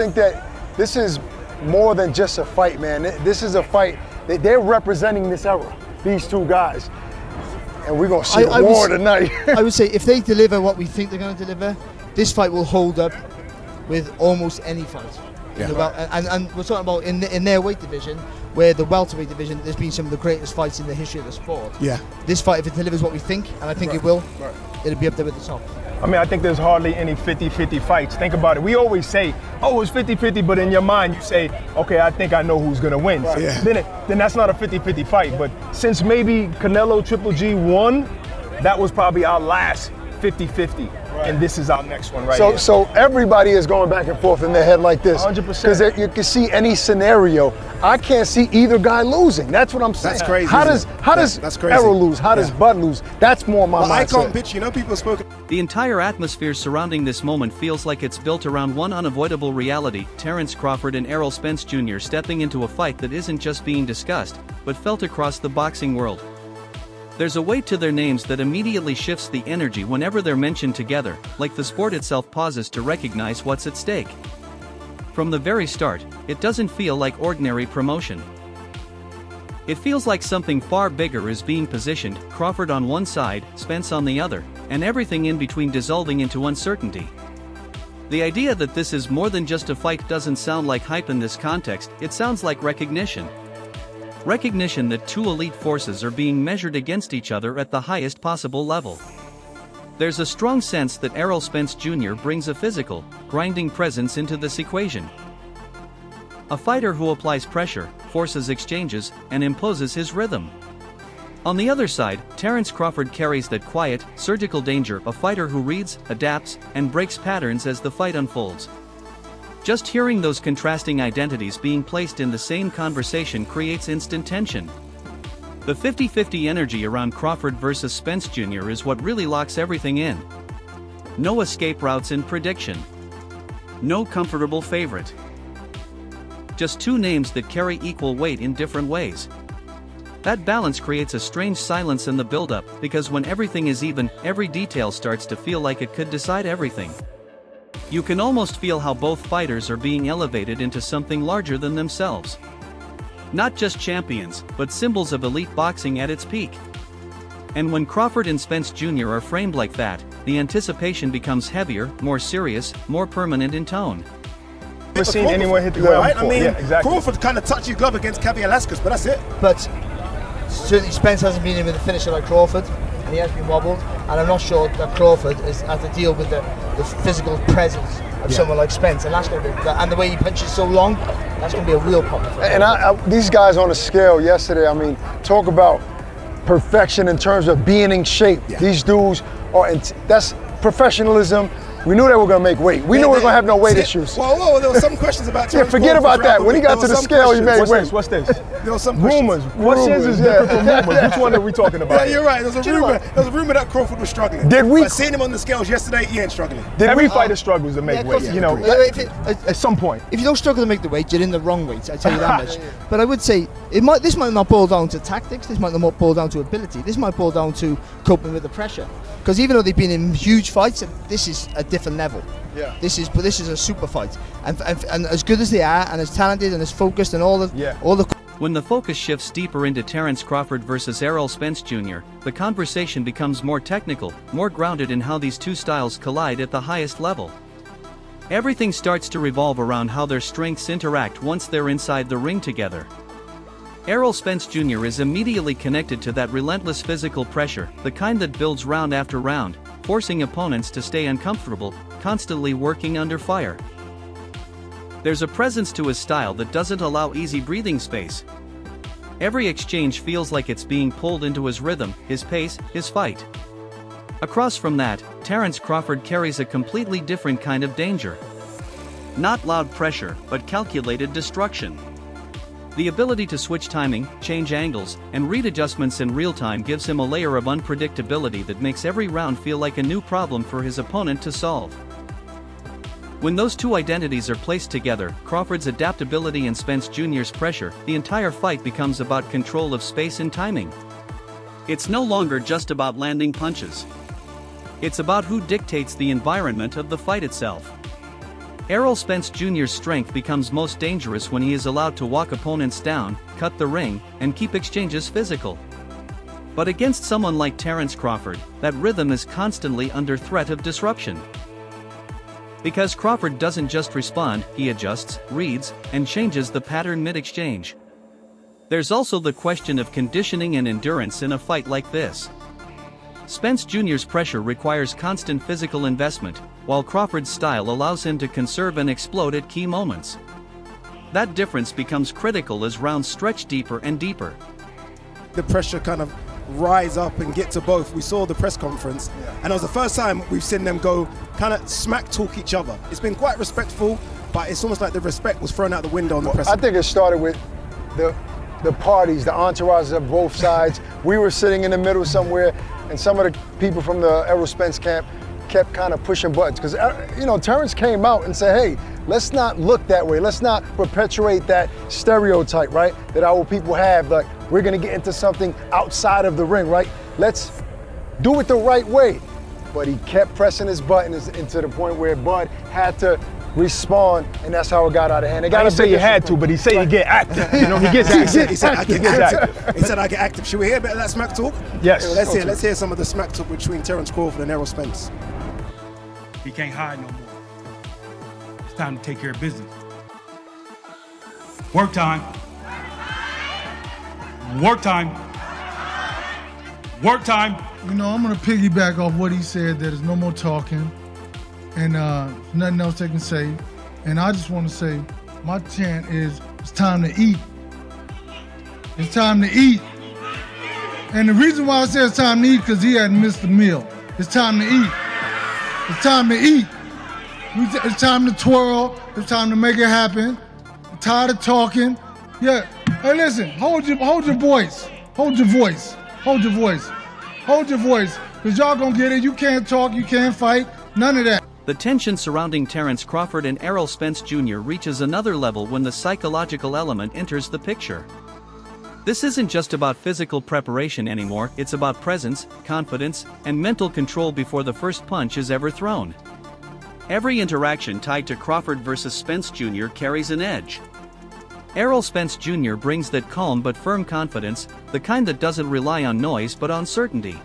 think that this is more than just a fight, man. This is a fight. They're representing this era, these two guys. And we're going to see a war tonight. I would say if they deliver what we think they're going to deliver, this fight will hold up with almost any fight. Yeah. And we're talking about in their weight division, where the welterweight division, there's been some of the greatest fights in the history of the sport. Yeah. This fight, if it delivers what we think, and I think it will, it'll be up there with the top. I mean, I think there's hardly any 50-50 fights. Think about it. We always say, oh, it's 50-50, but in your mind you say, okay, I think I know who's going to win. Right. Yeah. Then that's not a 50-50 fight. But since maybe Canelo Triple G won, that was probably our last 50-50. Right. And this is our next one here. So everybody is going back and forth in their head like this. 100%. Because you can see any scenario. I can't see either guy losing. That's what I'm saying. That's crazy. How does Errol lose? How does Bud lose? That's more my mindset. I can't pitch, people have spoken. The entire atmosphere surrounding this moment feels like it's built around one unavoidable reality: Terence Crawford and Errol Spence Jr. stepping into a fight that isn't just being discussed, but felt across the boxing world. There's a weight to their names that immediately shifts the energy whenever they're mentioned together, like the sport itself pauses to recognize what's at stake. From the very start, it doesn't feel like ordinary promotion. It feels like something far bigger is being positioned, Crawford on one side, Spence on the other, and everything in between dissolving into uncertainty. The idea that this is more than just a fight doesn't sound like hype in this context, it sounds like recognition. Recognition that two elite forces are being measured against each other at the highest possible level. There's a strong sense that Errol Spence Jr. brings a physical, grinding presence into this equation. A fighter who applies pressure, forces exchanges, and imposes his rhythm. On the other side, Terence Crawford carries that quiet, surgical danger, a fighter who reads, adapts, and breaks patterns as the fight unfolds. Just hearing those contrasting identities being placed in the same conversation creates instant tension. The 50-50 energy around Crawford versus Spence Jr. is what really locks everything in. No escape routes in prediction. No comfortable favorite. Just two names that carry equal weight in different ways. That balance creates a strange silence in the build-up, because when everything is even, every detail starts to feel like it could decide everything. You can almost feel how both fighters are being elevated into something larger than themselves. Not just champions, but symbols of elite boxing at its peak. And when Crawford and Spence Jr. are framed like that, the anticipation becomes heavier, more serious, more permanent in tone. Never seen anyone hit the ground right? before. I mean, yeah, exactly. Crawford kind of touched his glove against Caviar Lascas, but that's it. But certainly Spence hasn't been in with a finisher like Crawford, and he has been wobbled, and I'm not sure that Crawford has to deal with the physical presence of someone like Spence, and that's going to be, and the way he punches so long, that's going to be a real problem for him. And these guys on the scale yesterday, I mean, talk about perfection in terms of being in shape. Yeah. These dudes are, that's professionalism. We knew they were going to make weight. We knew we were going to have no weight issues. Whoa, there were some questions about Terence forget Crawford about that. When he got to the scale, he made weight. What's this? There were some Rumors. questions. What sense is different from rumors? Which one are we talking about? Yeah, you're right. There's a rumor that Crawford was struggling. But seeing him on the scales yesterday, he ain't struggling. Every fighter struggles to make weight, at some point. If you don't struggle to make the weight, you're in the wrong weight, I tell you that much. But I would say, this might not boil down to tactics, this might not boil down to ability, this might boil down to coping with the pressure. Because even though they've been in huge fights, this is a different level. Yeah. This is a super fight, and as good as they are, and as talented and as focused, and all the. When the focus shifts deeper into Terence Crawford versus Errol Spence Jr., the conversation becomes more technical, more grounded in how these two styles collide at the highest level. Everything starts to revolve around how their strengths interact once they're inside the ring together. Errol Spence Jr. is immediately connected to that relentless physical pressure, the kind that builds round after round, forcing opponents to stay uncomfortable, constantly working under fire. There's a presence to his style that doesn't allow easy breathing space. Every exchange feels like it's being pulled into his rhythm, his pace, his fight. Across from that, Terence Crawford carries a completely different kind of danger. Not loud pressure, but calculated destruction. The ability to switch timing, change angles, and read adjustments in real time gives him a layer of unpredictability that makes every round feel like a new problem for his opponent to solve. When those two identities are placed together, Crawford's adaptability and Spence Jr.'s pressure, the entire fight becomes about control of space and timing. It's no longer just about landing punches. It's about who dictates the environment of the fight itself. Errol Spence Jr.'s strength becomes most dangerous when he is allowed to walk opponents down, cut the ring, and keep exchanges physical. But against someone like Terence Crawford, that rhythm is constantly under threat of disruption. Because Crawford doesn't just respond, he adjusts, reads, and changes the pattern mid-exchange. There's also the question of conditioning and endurance in a fight like this. Spence Jr.'s pressure requires constant physical investment, while Crawford's style allows him to conserve and explode at key moments. That difference becomes critical as rounds stretch deeper and deeper. The pressure kind of rise up and get to both. We saw the press conference, and it was the first time we've seen them go kind of smack talk each other. It's been quite respectful, but it's almost like the respect was thrown out the window on the press. I think it started with the parties, the entourages of both sides. We were sitting in the middle somewhere, and some of the people from the Errol Spence camp kept kind of pushing buttons, because Terence came out and said, hey, let's not look that way. Let's not perpetuate that stereotype, right, that our people have, like we're gonna get into something outside of the ring, right? Let's do it the right way. But he kept pressing his buttons into the point where Bud had to respond, and that's how it got out of hand. I didn't say he had to, but he said he get active. He gets active. He said I get active. He said I get active. Should we hear a bit of that smack talk? Yes. Let's hear some of the smack talk between Terence Crawford and Errol Spence. He can't hide no more. It's time to take care of business. Work time. Work time. Work time. I'm gonna piggyback off what he said. There's no more talking, and nothing else they can say. And I just want to say, my chant is, it's time to eat. It's time to eat. And the reason why I say it's time to eat, because he hadn't missed a meal. It's time to eat. It's time to eat. It's time to twirl. It's time to make it happen. I'm tired of talking. Yeah. Hey, listen. Hold your voice. Hold your voice. Hold your voice. Hold your voice. Because y'all gonna get it. You can't talk. You can't fight. None of that. The tension surrounding Terence Crawford and Errol Spence Jr. reaches another level when the psychological element enters the picture. This isn't just about physical preparation anymore, it's about presence, confidence, and mental control before the first punch is ever thrown. Every interaction tied to Crawford versus Spence Jr. carries an edge. Errol Spence Jr. brings that calm but firm confidence, the kind that doesn't rely on noise but on certainty.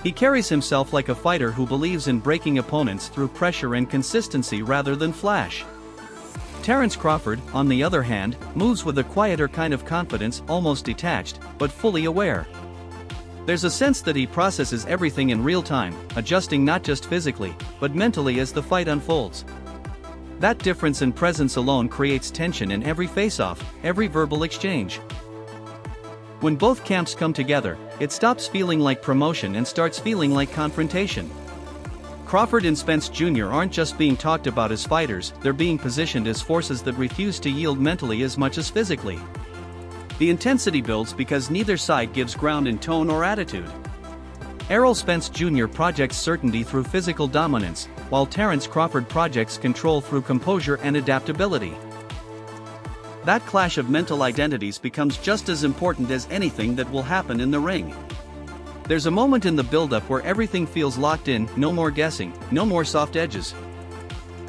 He carries himself like a fighter who believes in breaking opponents through pressure and consistency rather than flash. Terence Crawford, on the other hand, moves with a quieter kind of confidence, almost detached, but fully aware. There's a sense that he processes everything in real time, adjusting not just physically, but mentally as the fight unfolds. That difference in presence alone creates tension in every face-off, every verbal exchange. When both camps come together, it stops feeling like promotion and starts feeling like confrontation. Crawford and Spence Jr. aren't just being talked about as fighters, they're being positioned as forces that refuse to yield mentally as much as physically. The intensity builds because neither side gives ground in tone or attitude. Errol Spence Jr. projects certainty through physical dominance, while Terence Crawford projects control through composure and adaptability. That clash of mental identities becomes just as important as anything that will happen in the ring. There's a moment in the build-up where everything feels locked in, no more guessing, no more soft edges.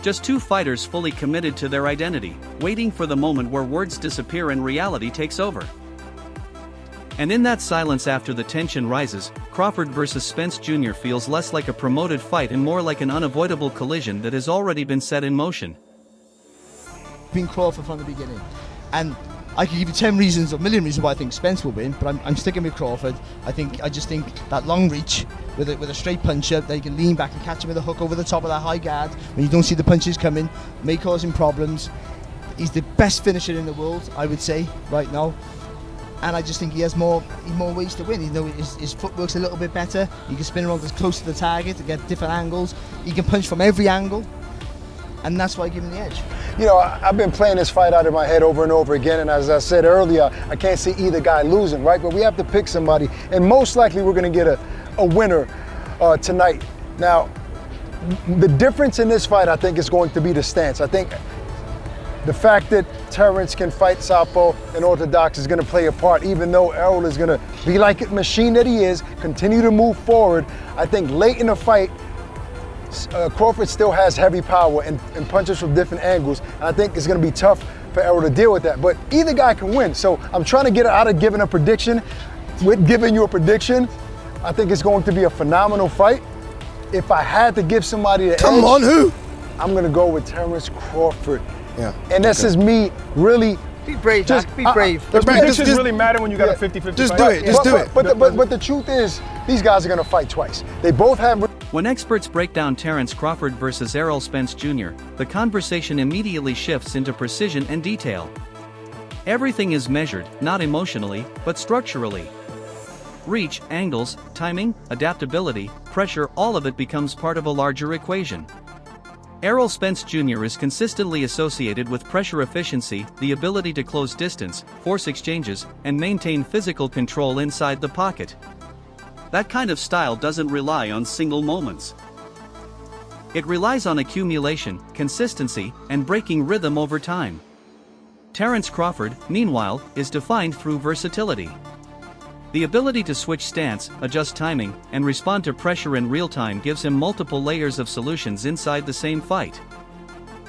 Just two fighters fully committed to their identity, waiting for the moment where words disappear and reality takes over. And in that silence after the tension rises, Crawford versus Spence Jr. feels less like a promoted fight and more like an unavoidable collision that has already been set in motion. Been Crawford from the beginning. And I could give you 10 reasons, a million reasons why I think Spence will win, but I'm sticking with Crawford. I just think that long reach with a straight puncher, they can lean back and catch him with a hook over the top of that high guard when you don't see the punches coming, may cause him problems. He's the best finisher in the world, I would say, right now. And I just think he has more ways to win. His footwork's a little bit better. He can spin around as close to the target to get different angles. He can punch from every angle. And that's why I give him the edge. I've been playing this fight out of my head over and over again, and as I said earlier, I can't see either guy losing, right? But we have to pick somebody, and most likely we're gonna get a winner tonight. Now, the difference in this fight, I think, is going to be the stance. I think the fact that Terence can fight southpaw and orthodox is gonna play a part, even though Errol is gonna be like a machine that he is, continue to move forward. I think late in the fight, Crawford still has heavy power and punches from different angles. And I think it's going to be tough for Errol to deal with that. But either guy can win. So I'm trying to get out of giving a prediction. With giving you a prediction, I think it's going to be a phenomenal fight. If I had to give somebody the edge, Come on, who? I'm going to go with Terence Crawford. Yeah. And this is me really. Be brave, Jack. Be brave. Does Brad, predictions just- really matter when you got Yeah. a 50-50 Just fight? do it. Just do it. But the truth is, these guys are going to fight twice. They both have. When experts break down Terence Crawford versus Errol Spence Jr., the conversation immediately shifts into precision and detail. Everything is measured, not emotionally, but structurally. Reach, angles, timing, adaptability, pressure, all of it becomes part of a larger equation. Errol Spence Jr. is consistently associated with pressure efficiency, the ability to close distance, force exchanges, and maintain physical control inside the pocket. That kind of style doesn't rely on single moments. It relies on accumulation, consistency, and breaking rhythm over time. Terence Crawford, meanwhile, is defined through versatility. The ability to switch stance, adjust timing, and respond to pressure in real time gives him multiple layers of solutions inside the same fight.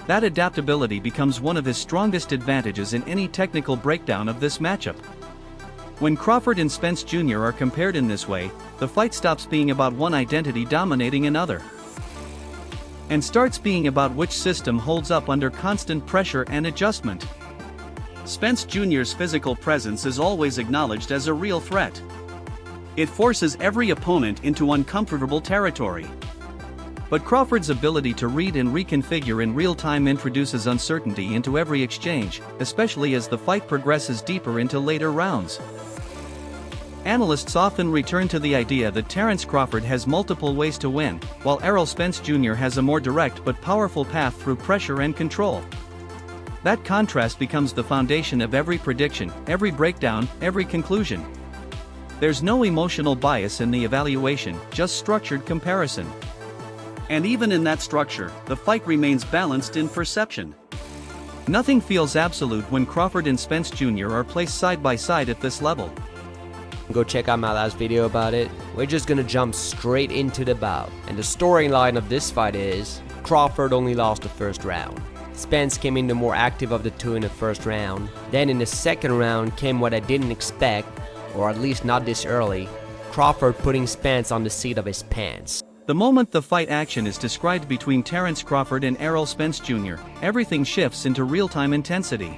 That adaptability becomes one of his strongest advantages in any technical breakdown of this matchup. When Crawford and Spence Jr. are compared in this way, the fight stops being about one identity dominating another, and starts being about which system holds up under constant pressure and adjustment. Spence Jr.'s physical presence is always acknowledged as a real threat. It forces every opponent into uncomfortable territory. But Crawford's ability to read and reconfigure in real time introduces uncertainty into every exchange, especially as the fight progresses deeper into later rounds. Analysts often return to the idea that Terence Crawford has multiple ways to win, while Errol Spence Jr. has a more direct but powerful path through pressure and control. That contrast becomes the foundation of every prediction, every breakdown, every conclusion. There's no emotional bias in the evaluation, just structured comparison. And even in that structure, the fight remains balanced in perception. Nothing feels absolute when Crawford and Spence Jr. are placed side by side at this level. Go check out my last video about it. We're just gonna jump straight into the bout. And the storyline of this fight is, Crawford only lost the first round. Spence came in the more active of the two in the first round. Then in the second round came what I didn't expect, or at least not this early, Crawford putting Spence on the seat of his pants. The moment the fight action is described between Terence Crawford and Errol Spence Jr., everything shifts into real-time intensity.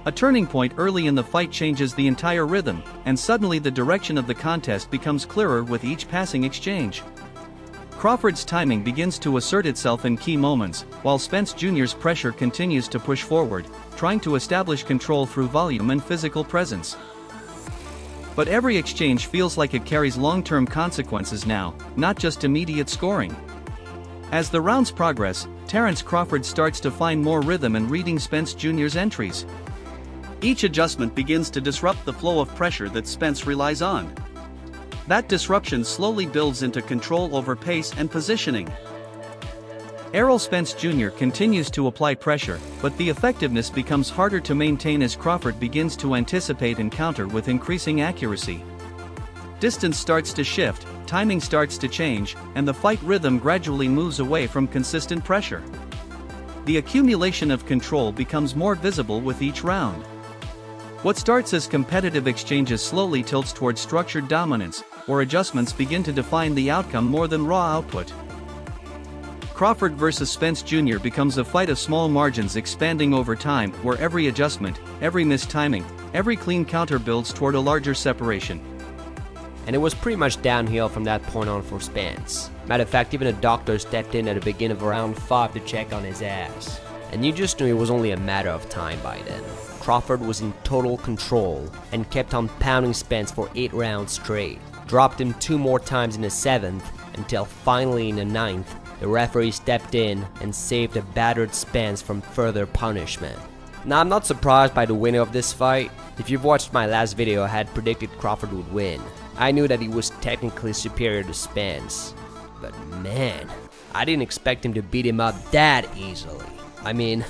A turning point early in the fight changes the entire rhythm, and suddenly the direction of the contest becomes clearer with each passing exchange. Crawford's timing begins to assert itself in key moments, while Spence Jr.'s pressure continues to push forward, trying to establish control through volume and physical presence. But every exchange feels like it carries long-term consequences now, not just immediate scoring. As the rounds progress, Terence Crawford starts to find more rhythm in reading Spence Jr.'s entries. Each adjustment begins to disrupt the flow of pressure that Spence relies on. That disruption slowly builds into control over pace and positioning. Errol Spence Jr. continues to apply pressure, but the effectiveness becomes harder to maintain as Crawford begins to anticipate and counter with increasing accuracy. Distance starts to shift, timing starts to change, and the fight rhythm gradually moves away from consistent pressure. The accumulation of control becomes more visible with each round. What starts as competitive exchanges slowly tilts towards structured dominance, where adjustments begin to define the outcome more than raw output. Crawford versus Spence Jr. becomes a fight of small margins expanding over time, where every adjustment, every missed timing, every clean counter builds toward a larger separation. And it was pretty much downhill from that point on for Spence. Matter of fact, even a doctor stepped in at the beginning of round 5 to check on his ass. And you just knew it was only a matter of time by then. Crawford was in total control and kept on pounding Spence for 8 rounds straight. Dropped him 2 more times in the 7th, until finally in the 9th, the referee stepped in and saved a battered Spence from further punishment. Now I'm not surprised by the winner of this fight. If you've watched my last video, I had predicted Crawford would win. I knew that he was technically superior to Spence. But man, I didn't expect him to beat him up that easily. I mean,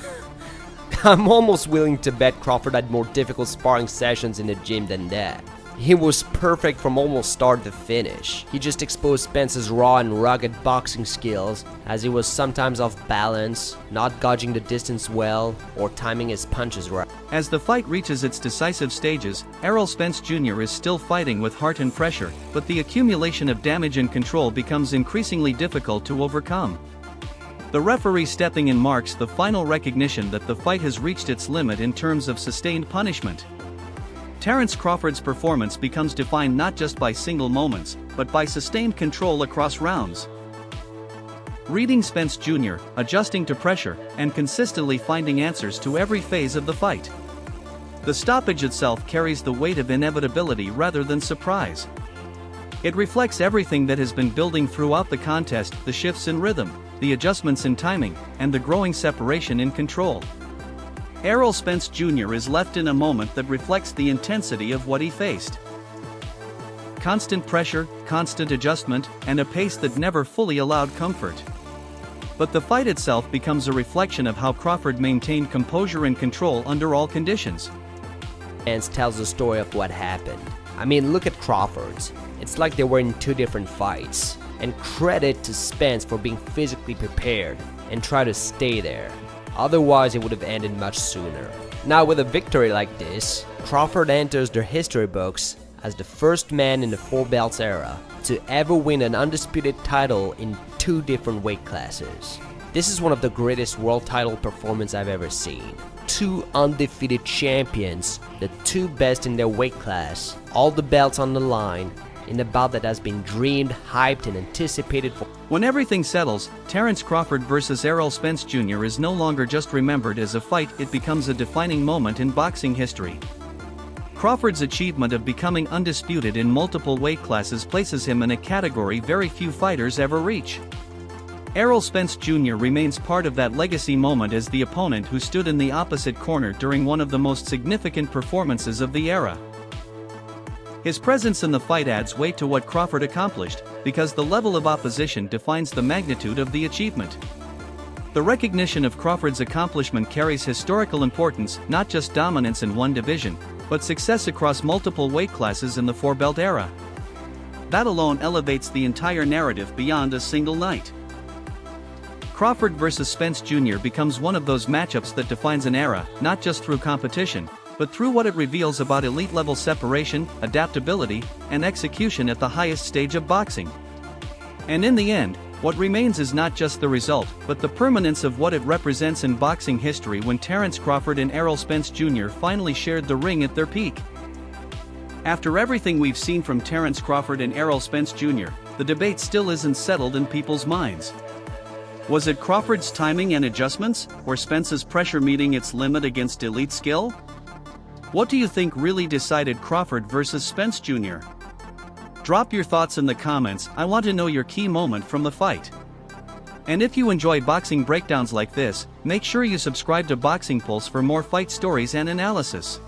I'm almost willing to bet Crawford had more difficult sparring sessions in the gym than that. He was perfect from almost start to finish. He just exposed Spence's raw and rugged boxing skills, as he was sometimes off balance, not gauging the distance well, or timing his punches right. As the fight reaches its decisive stages, Errol Spence Jr. is still fighting with heart and pressure, but the accumulation of damage and control becomes increasingly difficult to overcome. The referee stepping in marks the final recognition that the fight has reached its limit in terms of sustained punishment. Terence Crawford's performance becomes defined not just by single moments, but by sustained control across rounds. Reading Spence Jr., adjusting to pressure, and consistently finding answers to every phase of the fight. The stoppage itself carries the weight of inevitability rather than surprise. It reflects everything that has been building throughout the contest: the shifts in rhythm, the adjustments in timing, and the growing separation in control. Errol Spence Jr. is left in a moment that reflects the intensity of what he faced. Constant pressure, constant adjustment, and a pace that never fully allowed comfort. But the fight itself becomes a reflection of how Crawford maintained composure and control under all conditions. Spence tells the story of what happened. I mean, look at Crawford's. It's like they were in two different fights. And credit to Spence for being physically prepared and try to stay there. Otherwise, it would have ended much sooner. Now, with a victory like this, Crawford enters the history books as the first man in the four belts era to ever win an undisputed title in two different weight classes. This is one of the greatest world title performances I've ever seen. Two undefeated champions, the two best in their weight class, all the belts on the line, in a bout that has been dreamed, hyped, and anticipated for. When everything settles, Terence Crawford vs. Errol Spence Jr. is no longer just remembered as a fight, it becomes a defining moment in boxing history. Crawford's achievement of becoming undisputed in multiple weight classes places him in a category very few fighters ever reach. Errol Spence Jr. remains part of that legacy moment as the opponent who stood in the opposite corner during one of the most significant performances of the era. His presence in the fight adds weight to what Crawford accomplished, because the level of opposition defines the magnitude of the achievement. The recognition of Crawford's accomplishment carries historical importance, not just dominance in one division, but success across multiple weight classes in the four-belt era. That alone elevates the entire narrative beyond a single night. Crawford vs. Spence Jr. becomes one of those matchups that defines an era, not just through competition, but through what it reveals about elite-level separation, adaptability, and execution at the highest stage of boxing. And in the end, what remains is not just the result, but the permanence of what it represents in boxing history when Terence Crawford and Errol Spence Jr. finally shared the ring at their peak. After everything we've seen from Terence Crawford and Errol Spence Jr., the debate still isn't settled in people's minds. Was it Crawford's timing and adjustments, or Spence's pressure meeting its limit against elite skill? What do you think really decided Crawford vs. Spence Jr.? Drop your thoughts in the comments, I want to know your key moment from the fight. And if you enjoy boxing breakdowns like this, make sure you subscribe to Boxing Pulse for more fight stories and analysis.